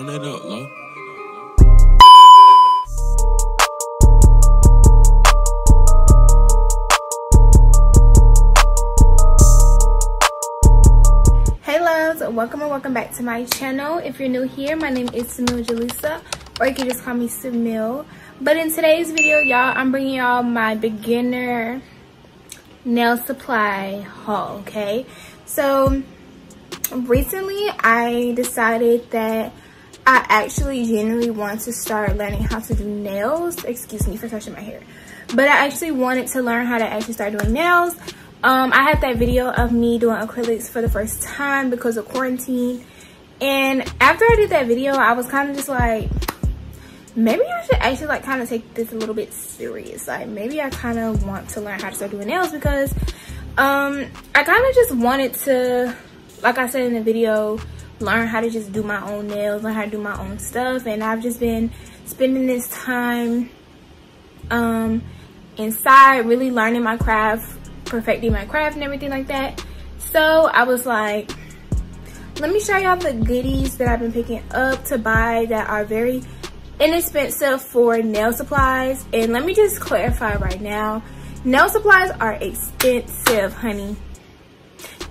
Turn that up, low. Hey loves, welcome back to my channel. If you're new here, my name is Samil Jalisa, or you can just call me Samil. But in today's video, y'all, I'm bringing y'all my beginner nail supply haul. Okay, so recently I decided that I actually genuinely want to start learning how to do nails. Excuse me for touching my hair, but I actually wanted to learn how to actually start doing nails. I had that video of me doing acrylics for the first time because of quarantine, and after I did that video, I was kind of just like, maybe I should actually like kind of take this a little bit serious. Like maybe I kind of want to learn how to start doing nails because I kind of just wanted to, like I said in the video, learn how to just do my own nails, learn how to do my own stuff. And I've just been spending this time inside really learning my craft, perfecting my craft and everything like that. So I was like, let me show y'all the goodies that I've been picking up to buy that are very inexpensive for nail supplies. And let me just clarify right now, nail supplies are expensive, honey.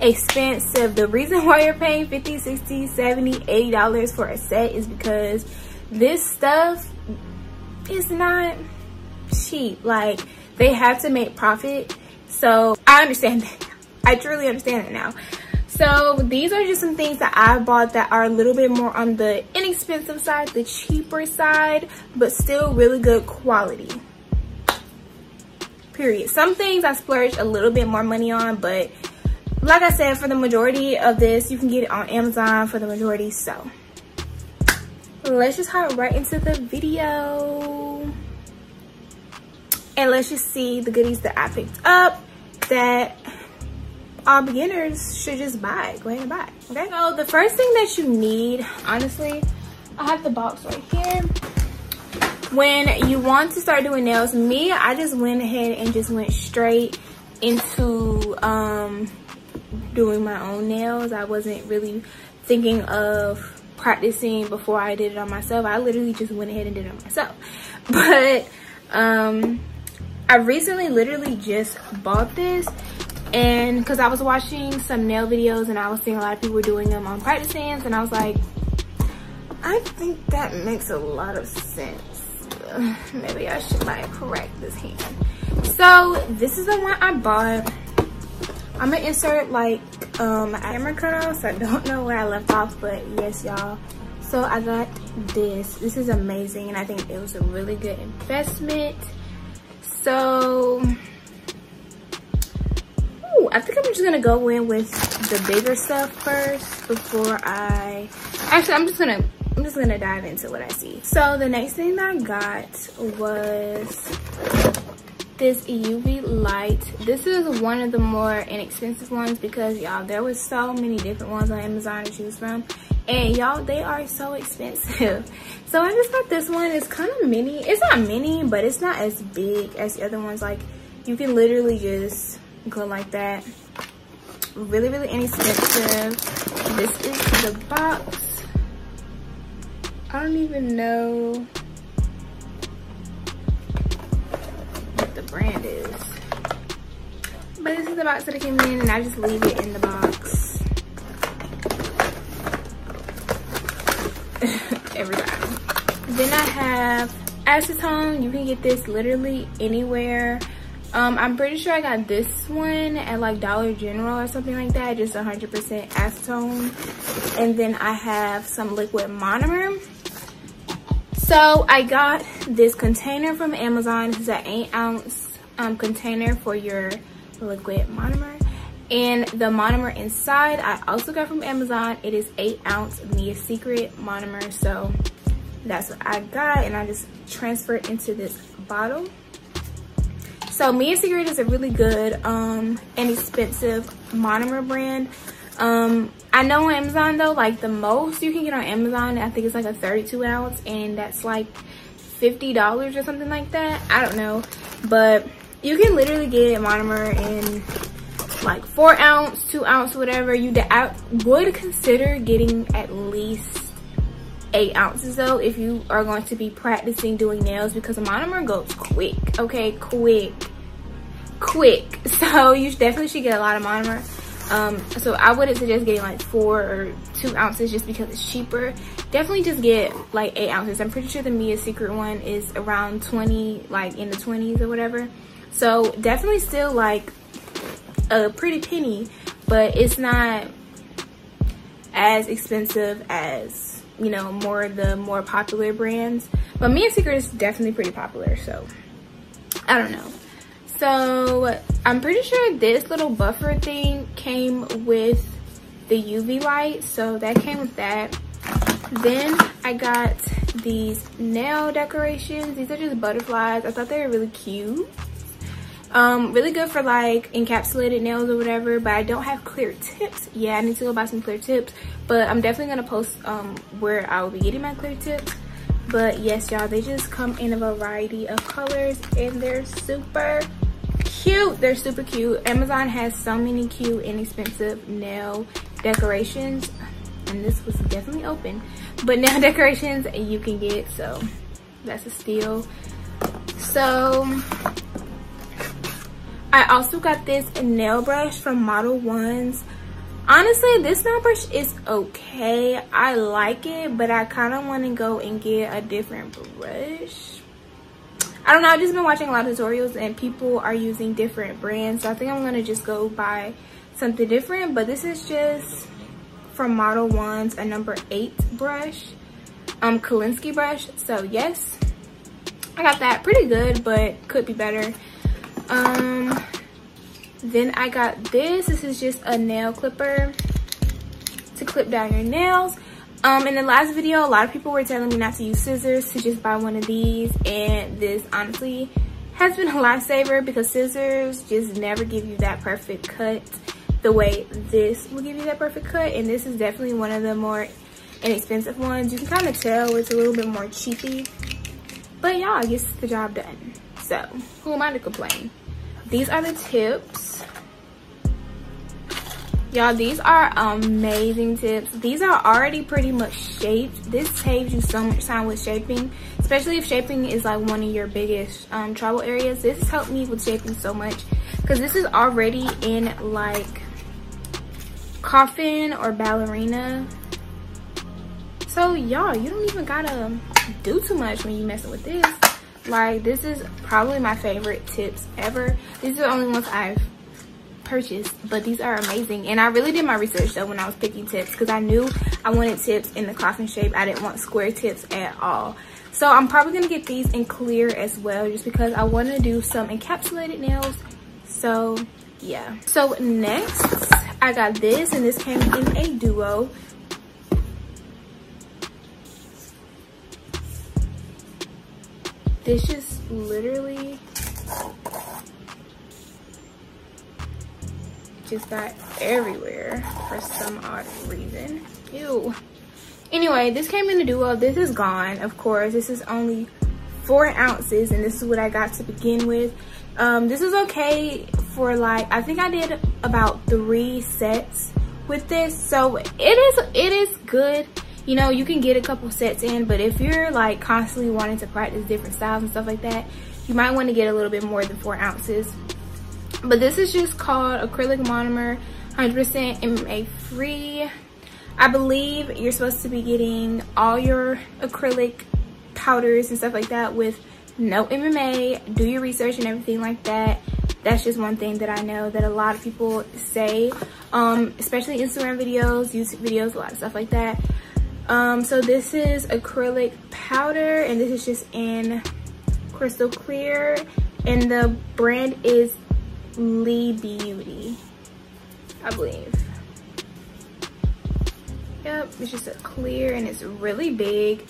Expensive. The reason why you're paying $50, $60, $70, $80 for a set is because this stuff is not cheap. Like, they have to make profit. So I understand that. I truly understand it now. So these are just some things that I bought that are a little bit more on the inexpensive side, the cheaper side, but still really good quality. Period. Some things I splurged a little bit more money on, but like I said, for the majority of this, you can get it on Amazon for the majority. So let's just hop right into the video. And let's just see the goodies that I picked up that all beginners should just buy. Go ahead and buy, okay? So the first thing that you need, honestly, I have the box right here. When you want to start doing nails, I just went ahead and just went straight into doing my own nails. I wasn't really thinking of practicing before I did it on myself. I literally just went ahead and did it on myself. But I recently literally just bought this, and because I was watching some nail videos and I was seeing a lot of people doing them on practice hands, and I was like, I think that makes a lot of sense. Maybe I should like correct this hand. So this is the one I bought. I'm gonna insert like my camera cutoffs. I don't know where I left off, but yes, y'all. So I got this. This is amazing, and I think it was a really good investment. So I think I'm just gonna go in with the bigger stuff first before I'm just gonna dive into what I see. So the next thing that I got was this UV light. This is one of the more inexpensive ones because y'all, there was so many different ones on Amazon to choose from, and y'all, they are so expensive. So I just got this one. It's kind of mini. It's not mini, but it's not as big as the other ones. Like, you can literally just go like that. Really, really inexpensive. This is the box. I don't even know what the brand is, but this is the box that it came in, and I just leave it in the box every time. Then I have acetone. You can get this literally anywhere. I'm pretty sure I got this one at like Dollar General or something like that, just 100% acetone. And then I have some liquid monomer. So I got this container from Amazon. This is an 8-ounce container for your liquid monomer. And the monomer inside I also got from Amazon. It is 8-ounce Mia Secret monomer. So that's what I got, and I just transferred into this bottle. So Mia Secret is a really good inexpensive monomer brand. I know on Amazon though, like the most you can get on Amazon, I think it's like a 32-ounce, and that's like $50 or something like that. I don't know, but you can literally get monomer in like 4-ounce, 2-ounce, whatever. I would consider getting at least 8 ounces though, if you are going to be practicing doing nails, because a monomer goes quick. Okay, quick. So you definitely should get a lot of monomer. So I wouldn't suggest getting like 4 or 2 ounces just because it's cheaper. Definitely just get like 8 ounces. I'm pretty sure the Mia Secret one is around 20, like in the 20s or whatever. So definitely still like a pretty penny, but it's not as expensive as, you know, the more popular brands. But Mia Secret is definitely pretty popular, so I don't know. So I'm pretty sure this little buffer thing came with the UV light, so that came with that. Then I got these nail decorations. These are just butterflies. I thought they were really cute. Really good for like encapsulated nails or whatever, but I don't have clear tips. Yeah, I need to go buy some clear tips, but I'm definitely gonna post where I will be getting my clear tips. But yes, y'all, they just come in a variety of colors and they're super cute. They're super cute. Amazon has so many cute, inexpensive nail decorations, and this was definitely open, but nail decorations you can get, so that's a steal. So I also got this nail brush from Model Ones. Honestly, this nail brush is okay. I like it, but I kind of want to go and get a different brush. I don't know, I've just been watching a lot of tutorials and people are using different brands, so I think I'm going to just go buy something different. But this is just from Model Ones, a number 8 brush, Kolinsky brush. So yes, I got that. Pretty good, but could be better. Then I got this. This is just a nail clipper to clip down your nails. In the last video, a lot of people were telling me not to use scissors, to just buy one of these, and this honestly has been a lifesaver because scissors just never give you that perfect cut the way this will give you that perfect cut. And this is definitely one of the more inexpensive ones. You can kind of tell it's a little bit more cheapy, but y'all, it gets the job done. So who am I to complain? These are the tips. Y'all, these are amazing tips. These are already pretty much shaped. This saves you so much time with shaping, especially if shaping is like one of your biggest trouble areas. This has helped me with shaping so much because this is already in like coffin or ballerina. So y'all, you don't even gotta do too much when you messing with this. Like, this is probably my favorite tips ever. These are the only ones I've purchased, but these are amazing. And I really did my research though when I was picking tips, because I knew I wanted tips in the coffin shape. I didn't want square tips at all. So I'm probably gonna get these in clear as well, just because I want to do some encapsulated nails. So yeah. So next I got this, and this came in a duo. This just literally just got everywhere for some odd reason. Ew. Anyway, this came in a duo. This is gone, of course. This is only 4 ounces, and this is what I got to begin with. This is okay for like, I think I did about 3 sets with this, so it is good. You know, you can get a couple sets in, but if you're like constantly wanting to practice different styles and stuff like that, you might want to get a little bit more than 4 ounces. But this is just called Acrylic Monomer, 100% MMA free. I believe you're supposed to be getting all your acrylic powders and stuff like that with no MMA. Do your research and everything like that. That's just one thing that I know that a lot of people say, especially Instagram videos, YouTube videos, a lot of stuff like that. So this is acrylic powder, and this is just in crystal clear, and the brand is Lee Beauty, I believe. Yep, it's just a clear, and it's really big.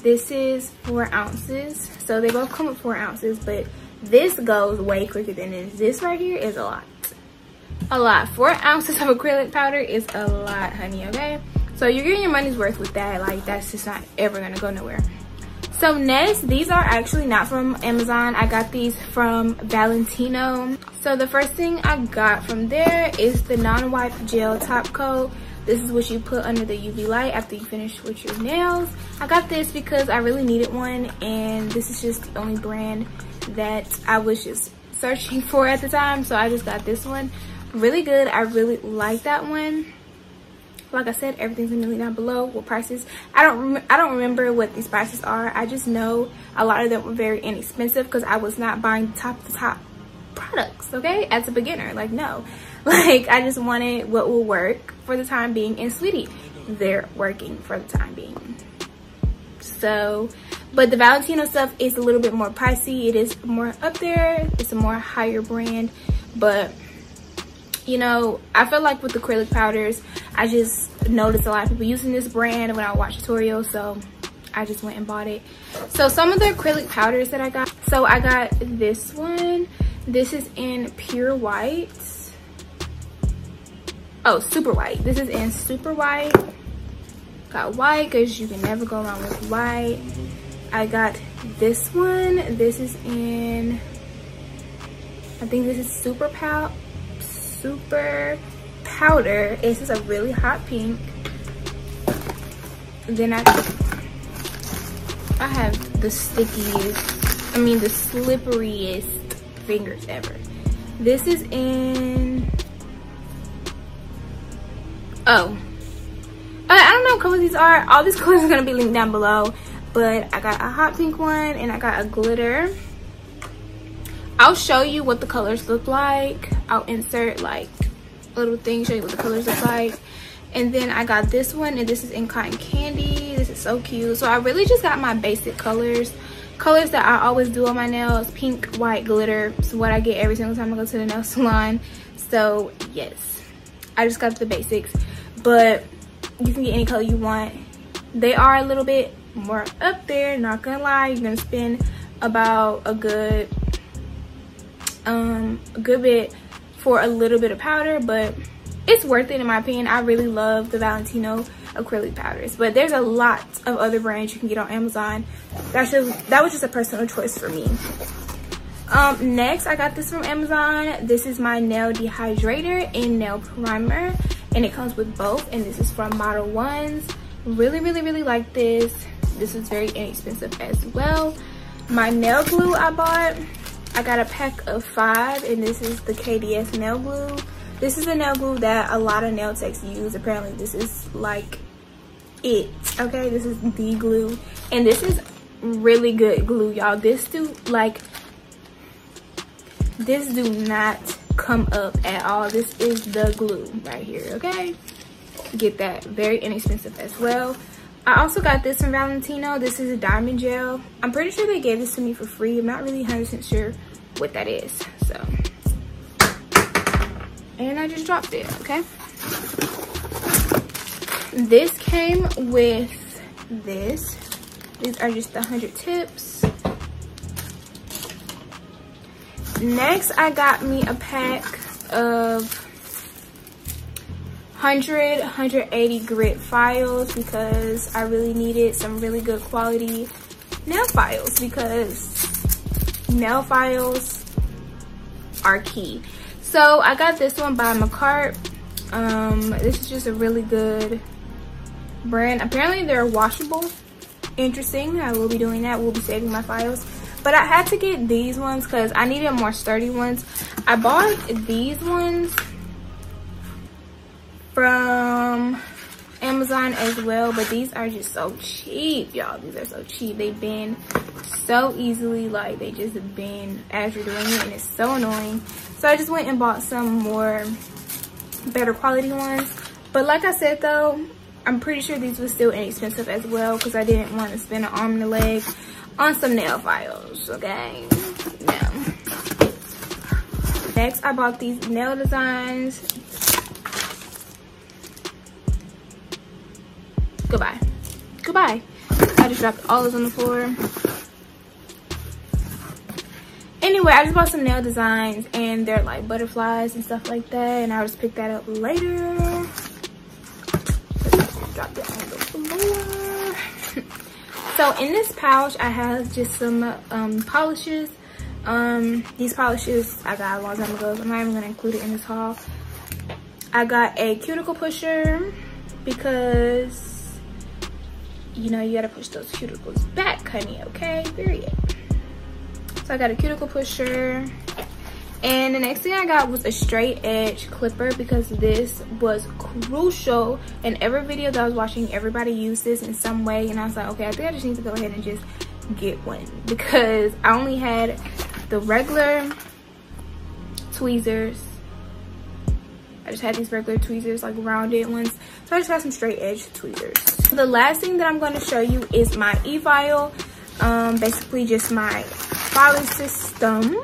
This is 4 ounces, so they both come with 4 ounces, but this goes way quicker than this. This right here is a lot. 4 ounces of acrylic powder is a lot, honey, okay? So you're getting your money's worth with that. Like, that's just not ever gonna go nowhere. So next, these are actually not from Amazon. I got these from Valentino. So the first thing I got from there is the non-wipe gel top coat. This is what you put under the UV light after you finish with your nails. I got this because I really needed one, and this is just the only brand that I was just searching for at the time, so I just got this one. Really good. I really like that one. Like I said, everything's gonna be linked down below with prices. I don't remember what these prices are. I just know a lot of them were very inexpensive because I was not buying top to top products, okay, as a beginner. Like, no, like I just wanted what will work for the time being, and sweetie, they're working for the time being. So, but the Valentino stuff is a little bit more pricey. It is more up there. It's a more higher brand, but you know, I feel like with acrylic powders, I just noticed a lot of people using this brand when I watch tutorials, so I just went and bought it. So some of the acrylic powders that I got, so I got this one. This is in pure white. Oh, super white. This is in super white. Got white because you can never go wrong with white. I got this one. This is in, I think this is super powder. This is a really hot pink. Then I have the stickiest, I mean the slipperiest fingers ever. This is in, oh, I don't know what colors these are. All these colors are gonna be linked down below, but I got a hot pink one and I got a glitter. I'll show you what the colors look like. I'll insert like a little thing, show you what the colors look like. And then I got this one, and this is in cotton candy. This is so cute. So I really just got my basic colors that I always do on my nails. Pink, white, glitter. It's what I get every single time I go to the nail salon. So yes, I just got the basics, but you can get any color you want. They are a little bit more up there, not gonna lie. You're gonna spend about a good bit for a little bit of powder, but it's worth it in my opinion. I really love the Valentino acrylic powders, but there's a lot of other brands you can get on Amazon. That was just a personal choice for me. Next, I got this from Amazon. This is my nail dehydrator and nail primer, and it comes with both, and this is from Model Ones. Really like this. This is very inexpensive as well. My nail glue I got a pack of 5, and this is the KDS nail glue. This is the nail glue that a lot of nail techs use. Apparently this is like it, okay? This is the glue, and this is really good glue, y'all. This do not come up at all. This is the glue right here, okay? Get that. Very inexpensive as well. I also got this from Valentino. This is a diamond gel. I'm pretty sure they gave this to me for free. I'm not really 100% sure what that is, so. And I just dropped it, okay? This came with this. These are just the 100 tips. Next, I got me a pack of 180 grit files because I really needed some really good quality nail files, because nail files are key. So I got this one by Macart. This is just a really good brand. Apparently they're washable. Interesting. I will be doing that. We'll be saving my files. But I had to get these ones because I needed more sturdy ones. I bought these ones from Amazon as well, but these are just so cheap, y'all. These are so cheap. They bend so easily, like they just bend as you're doing it, and it's so annoying. So I just went and bought some more better quality ones. But like I said though, I'm pretty sure these were still inexpensive as well, because I didn't want to spend an arm and a leg on some nail files, okay? Yeah. Next, I bought these nail designs. Goodbye. I just dropped all this on the floor. Anyway, I just bought some nail designs, and they're like butterflies and stuff like that, and I'll just pick that up later. Drop that on the floor. So in this pouch, I have just some polishes. These polishes I got a long time ago, so I'm not even gonna include it in this haul. I got a Cuticle Pusher. because you know you gotta push those cuticles back, honey, okay? Period. So I got a cuticle pusher, and the next thing I got was a straight edge clipper because this was crucial. In every video that I was watching, everybody used this in some way, and I was like, okay, I think I just need to go ahead and just get one because I only had the regular tweezers. I just had these regular tweezers, like rounded ones, so I just got some straight edge tweezers. The last thing that I'm going to show you is my e-file, basically just my filing system.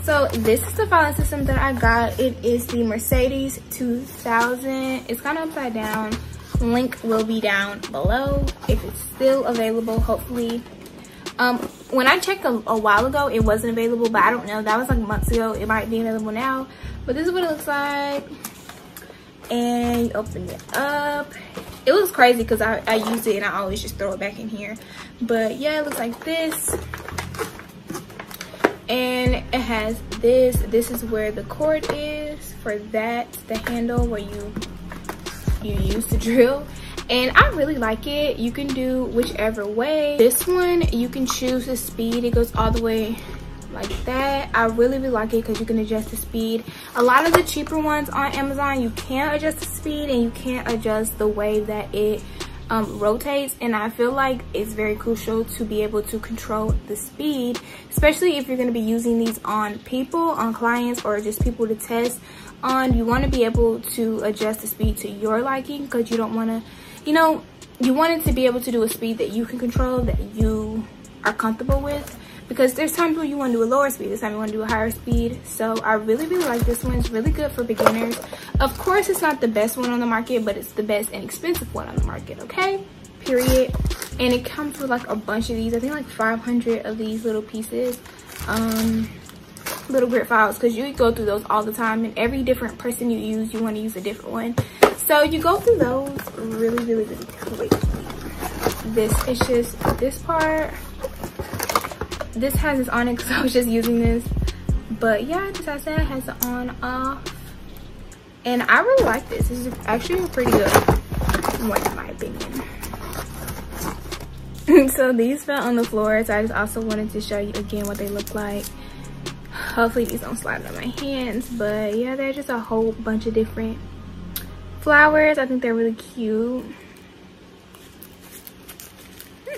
So this is the filing system that I got. It is the Mercedes 2000. It's kind of upside down. Link will be down below if it's still available, hopefully. When I checked a while ago, it wasn't available, but I don't know. That was like months ago. It might be available now, but this is what it looks like. And you open it up. It looks crazy because I use it and I always just throw it back in here. But yeah, it looks like this. And it has this. This is where the cord is for that, the handle where you use to drill. And I really like it. You can do whichever way. This one, you can choose the speed. It goes all the way like that. I really like it because you can adjust the speed. A lot of the cheaper ones on Amazon, you can't adjust the speed and you can't adjust the way that it rotates, and I feel like it's very crucial to be able to control the speed, especially if you're going to be using these on people, on clients, or just people to test on. You want to be able to adjust the speed to your liking because you don't want to, you know, you want it to be able to do a speed that you can control, that you are comfortable with, because there's times where you want to do a lower speed, this time you want to do a higher speed. So I really like this one. It's really good for beginners. Of course, it's not the best one on the market, but it's the best and expensive one on the market, okay? Period. And it comes with like a bunch of these. I think like 500 of these little pieces, little grit files, because you go through those all the time, and every different person you use, you want to use a different one. So you go through those really quickly. This is just this part. This has this on it because I was just using this, but yeah, just as I said, it has the on off, and I really like this. This is actually a pretty good one in my opinion. So these fell on the floor, so I just also wanted to show you again what they look like. Hopefully these don't slide on my hands, but yeah, they're just a whole bunch of different flowers. I think they're really cute.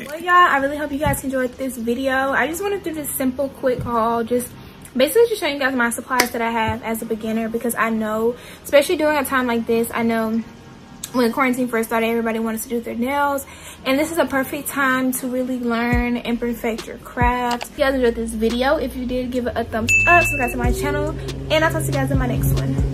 Well, y'all, I really hope you guys enjoyed this video. I just wanted to do this simple quick haul, just basically just showing you guys my supplies that I have as a beginner, because I know, especially during a time like this, I know when quarantine first started, everybody wanted to do their nails, and this is a perfect time to really learn and perfect your craft. If you guys enjoyed this video, if you did, give it a thumbs up, subscribe to my channel, and I'll talk to you guys in my next one.